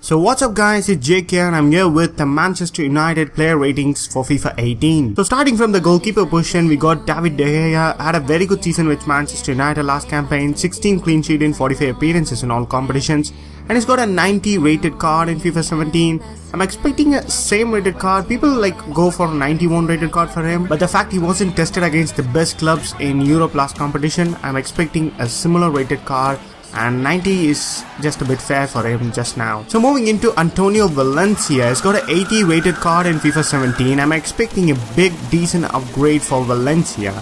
So what's up guys, it's Jake here and I'm here with the Manchester United player ratings for FIFA 18. So starting from the goalkeeper position, we got David De Gea. Had a very good season with Manchester United last campaign, 16 clean sheet in 45 appearances in all competitions. And he's got a 90 rated card in FIFA 17. I'm expecting a same rated card. People like go for a 91 rated card for him. But the fact he wasn't tested against the best clubs in Europe last competition, I'm expecting a similar rated card. And 90 is just a bit fair for him just now. So moving into Antonio Valencia, he's got an 80 rated card in FIFA 17. I'm expecting a big decent upgrade for Valencia.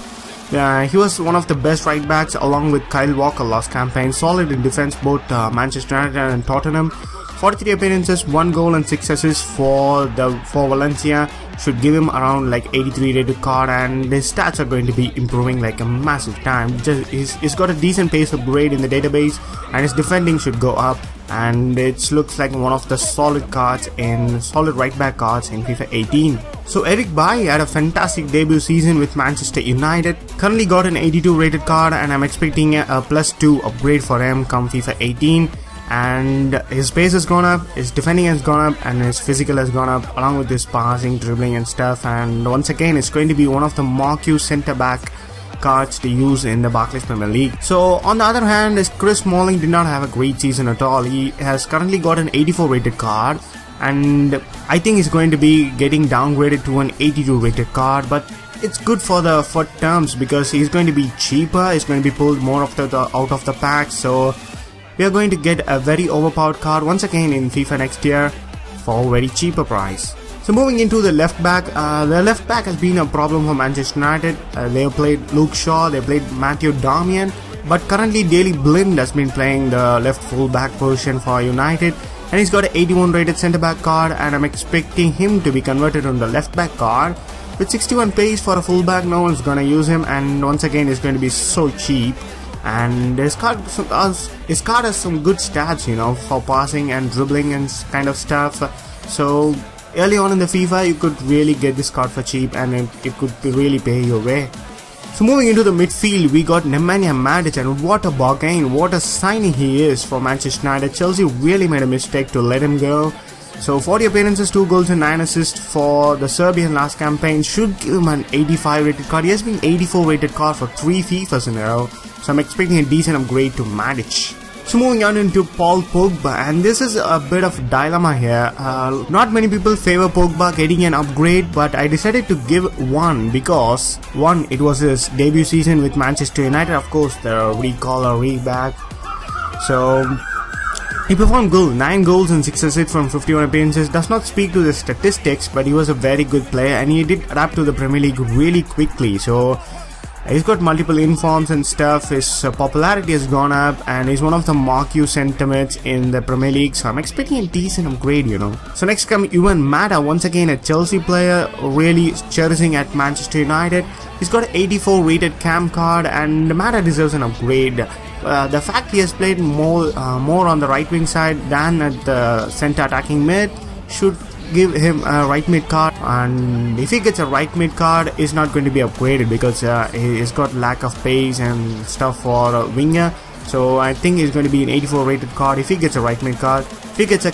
He was one of the best right backs along with Kyle Walker last campaign. Solid in defense both Manchester United and Tottenham. 43 appearances, 1 goal and 6 assists for Valencia. Should give him around like 83 rated card, and his stats are going to be improving like a massive time. He's got a decent pace upgrade in the database, and his defending should go up, and it looks like one of the solid right back cards in FIFA 18. So Eric Bailly had a fantastic debut season with Manchester United. Currently got an 82 rated card, and I'm expecting a +2 upgrade for him come FIFA 18. And his pace has gone up, his defending has gone up, and his physical has gone up along with his passing, dribbling and stuff. And once again, it's going to be one of the marquee centre back cards to use in the Barclays Premier League. So on the other hand, Chris Smalling did not have a great season at all. He has currently got an 84 rated card, and I think he's going to be getting downgraded to an 82 rated card. But it's good for terms because he's going to be cheaper. He's going to be pulled more of out of the pack. So we are going to get a very overpowered card once again in FIFA next year for a very cheaper price. So moving into the left back has been a problem for Manchester United. They have played Luke Shaw, they played Matthew Darmian, but currently Daley Blind has been playing the left full back position for United, and he's got an 81 rated centre back card, and I'm expecting him to be converted on the left back card. With 61 pace for a full back, no one's gonna use him, and once again he's going to be so cheap. And his card has some good stats, you know, for passing and dribbling and kind of stuff. So early on in the FIFA, you could really get this card for cheap, and it could really pay your way. So moving into the midfield, we got Nemanja Matic, and what a bargain, what a signing he is for Manchester United. Chelsea really made a mistake to let him go. So 40 appearances, 2 goals and 9 assists for the Serbian last campaign should give him an 85 rated card. He has been 84 rated card for 3 FIFAs in a row. So I'm expecting a decent upgrade to Matic. So moving on into Paul Pogba, and this is a bit of a dilemma here. Not many people favor Pogba getting an upgrade, but I decided to give one because one, it was his debut season with Manchester United. Of course, the recall or reback. So he performed good, 9 goals and 6 assists from 51 appearances. Does not speak to the statistics, but he was a very good player, and he did adapt to the Premier League really quickly. So he's got multiple informs and stuff. His popularity has gone up, and he's one of the marquee sentiments in the Premier League. So I'm expecting a decent upgrade, you know. So next come Juan Mata, once again a Chelsea player, really cherishing at Manchester United. He's got an 84 rated cam card, and Mata deserves an upgrade. The fact he has played more on the right wing side than at the center attacking mid should give him a right mid card, and if he gets a right mid card, it's not going to be upgraded because he's got lack of pace and stuff for a winger. So I think he's going to be an 84 rated card if he gets a right mid card. If he gets a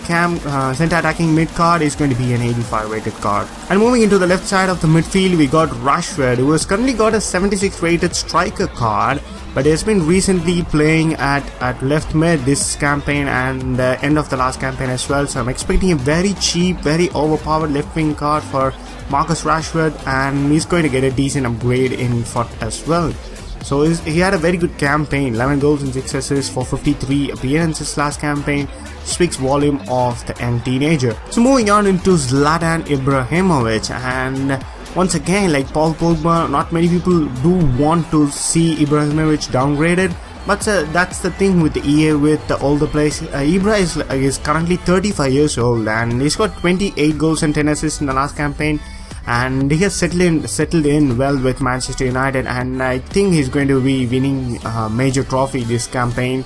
center attacking mid card, it's going to be an 85 rated card. And moving into the left side of the midfield, we got Rashford, who has currently got a 76 rated striker card, but he has been recently playing at left mid this campaign and the end of the last campaign as well. So I'm expecting a very cheap, very overpowered left wing card for Marcus Rashford, and he's going to get a decent upgrade in FUT as well. So he had a very good campaign, 11 goals and 6 assists for 53 appearances last campaign. Speaks volume of the young teenager. So moving on into Zlatan Ibrahimovic, and once again, like Paul Pogba, not many people do want to see Ibrahimovic downgraded, but that's the thing with the EA, with the older players. Ibra is currently 35 years old, and he's got 28 goals and 10 assists in the last campaign, and he has settled in well with Manchester United, and I think he's going to be winning a major trophy this campaign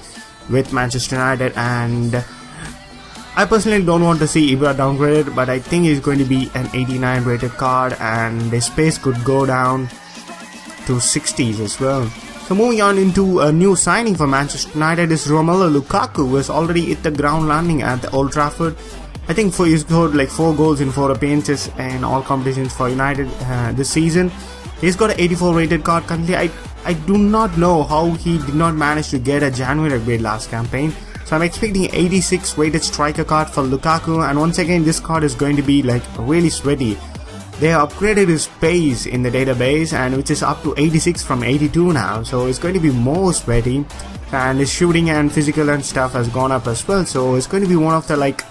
with Manchester United. And I personally don't want to see Ibra downgraded, but I think he's going to be an 89 rated card, and his pace could go down to 60s as well. So moving on into a new signing for Manchester United is Romelu Lukaku, who has already hit the ground running at the Old Trafford. I think he scored like 4 goals in 4 appearances in all competitions for United this season. He's got an 84 rated card currently. I do not know how he did not manage to get a January upgrade last campaign. So I'm expecting 86 rated striker card for Lukaku, and once again this card is going to be like really sweaty. They have upgraded his pace in the database, and which is up to 86 from 82 now, so it's going to be more sweaty, and his shooting and physical and stuff has gone up as well, so it's going to be one of the like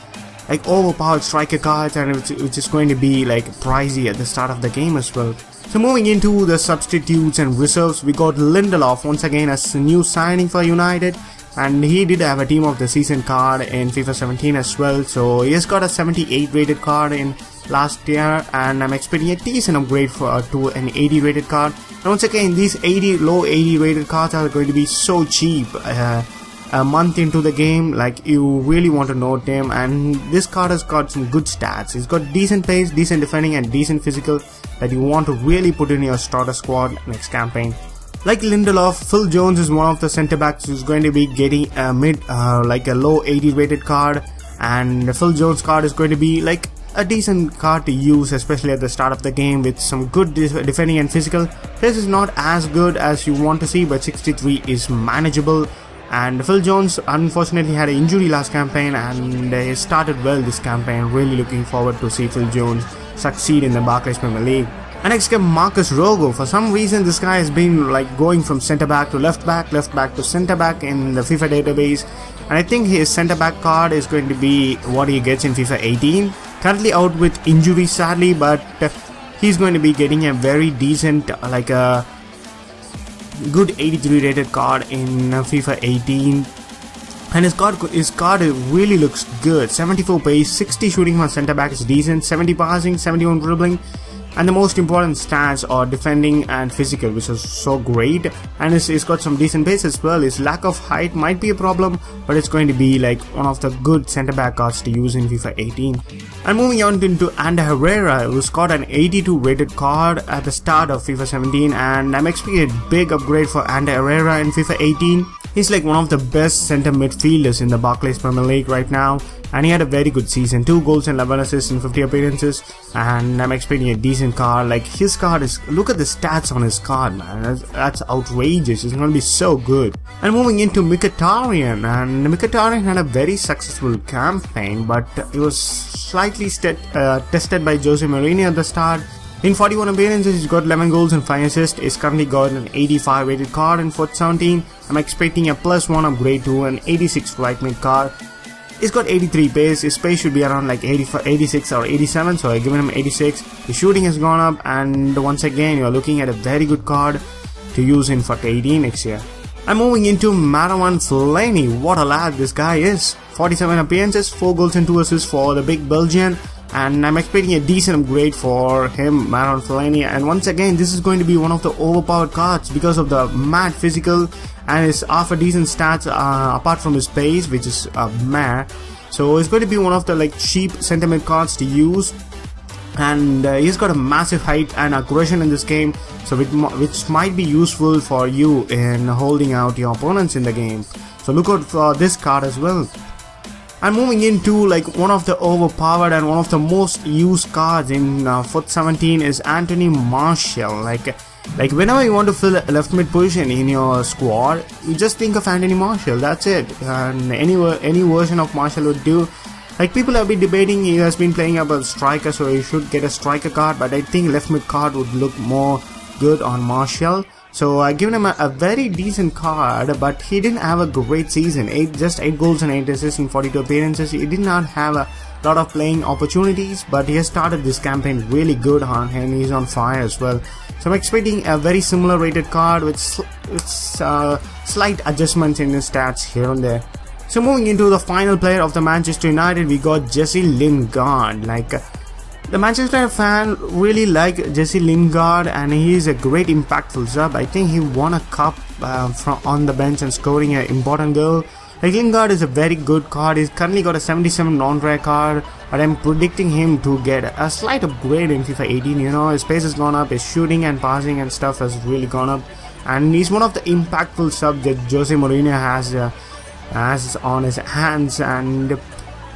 overpowered striker cards, and which is going to be like pricey at the start of the game as well. So moving into the substitutes and reserves, we got Lindelof once again as a new signing for United, and he did have a team of the season card in FIFA 17 as well, so he has got a 78 rated card in last year, and I'm expecting a decent upgrade to an 80 rated card. And once again, these low 80 rated cards are going to be so cheap a month into the game, like you really want to note them, and this card has got some good stats. It's got decent pace, decent defending and decent physical that you want to really put in your starter squad next campaign. Like Lindelof, Phil Jones is one of the centre backs who's going to be getting a like a low 80 rated card, and the Phil Jones card is going to be like a decent card to use, especially at the start of the game, with some good defending and physical. This is not as good as you want to see, but 63 is manageable. And Phil Jones unfortunately had an injury last campaign, and he started well this campaign. Really looking forward to see Phil Jones succeed in the Barclays Premier League. And next came Marcus Rojo. For some reason this guy has been like going from centre back to left back to centre back in the FIFA database, and I think his centre back card is going to be what he gets in FIFA 18. Currently out with injury sadly, but he's going to be getting a very decent, like a good 83 rated card in FIFA 18, and his card really looks good. 74 pace, 60 shooting from centre back is decent, 70 passing, 71 dribbling, and the most important stats are defending and physical, which is so great. And he's got some decent pace as well. His lack of height might be a problem, but it's going to be like one of the good centre back cards to use in FIFA 18. And moving on into Ander Herrera, who's got an 82 rated card at the start of FIFA 17, and I'm expecting a big upgrade for Ander Herrera in FIFA 18. He's like one of the best centre midfielders in the Barclays Premier League right now, and he had a very good season, 2 goals and 11 assists in 50 appearances, and I'm expecting a decent card. Like his card is, look at the stats on his card, man, that's outrageous. It's going to be so good. And moving into Mkhitaryan, and Mkhitaryan had a very successful campaign, but it was slightly tested by Jose Mourinho at the start. In 41 appearances, he's got 11 goals and 5 assists. He's currently got an 85 rated card in FUT 17. I'm expecting a +1 upgrade to an 86 right mid card. He's got 83 pace. His pace should be around like 86 or 87, so I've given him 86. His shooting has gone up, and once again, you're looking at a very good card to use in FUT 18 next year. I'm moving into Marouane Fellaini. What a lad this guy is. 47 appearances, 4 goals and 2 assists for the big Belgian, and I'm expecting a decent upgrade for him, Marouane Fellaini. And once again, this is going to be one of the overpowered cards because of the mad physical and his half decent stats apart from his pace, which is mad. So it's going to be one of the like cheap sentiment cards to use, and he's got a massive height and aggression in this game, so which might be useful for you in holding out your opponents in the game. So look out for this card as well. I'm moving into like one of the overpowered and one of the most used cards in FUT 17 is Anthony Martial. Like whenever you want to fill a left mid position in your squad, you just think of Anthony Martial. That's it, and any version of Martial would do. Like people have been debating, he has been playing up a striker, so he should get a striker card, but I think left mid card would look more good on Martial. So I given him a very decent card, but he didn't have a great season. Just 8 goals and 8 assists in 42 appearances. He did not have a lot of playing opportunities, but he has started this campaign really good on him. He's on fire as well. So I'm expecting a very similar rated card with slight adjustments in his stats here and there. So moving into the final player of the Manchester United, we got Jesse Lingard. Like the Manchester fan really like Jesse Lingard, and he is a great impactful sub. I think he won a cup from on the bench and scoring an important goal. Like Lingard is a very good card. He's currently got a 77 non-rare card, but I'm predicting him to get a slight upgrade in FIFA 18. You know, his pace has gone up, his shooting and passing and stuff has really gone up. and he's one of the impactful subs that Jose Mourinho has on his hands. And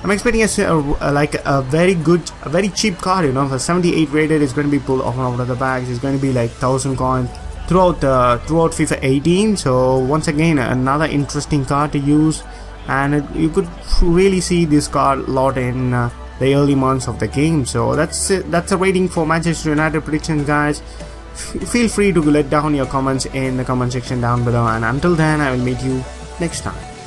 I'm expecting a very good, a very cheap card, you know. For 78 rated, it's going to be pulled off out of the bags. It's going to be like 1000 coins throughout FIFA 18. So once again, another interesting card to use, and you could really see this card a lot in the early months of the game. So that's it. That's a rating for Manchester United predictions, guys. Feel free to let down your comments in the comment section down below, and until then, I will meet you next time.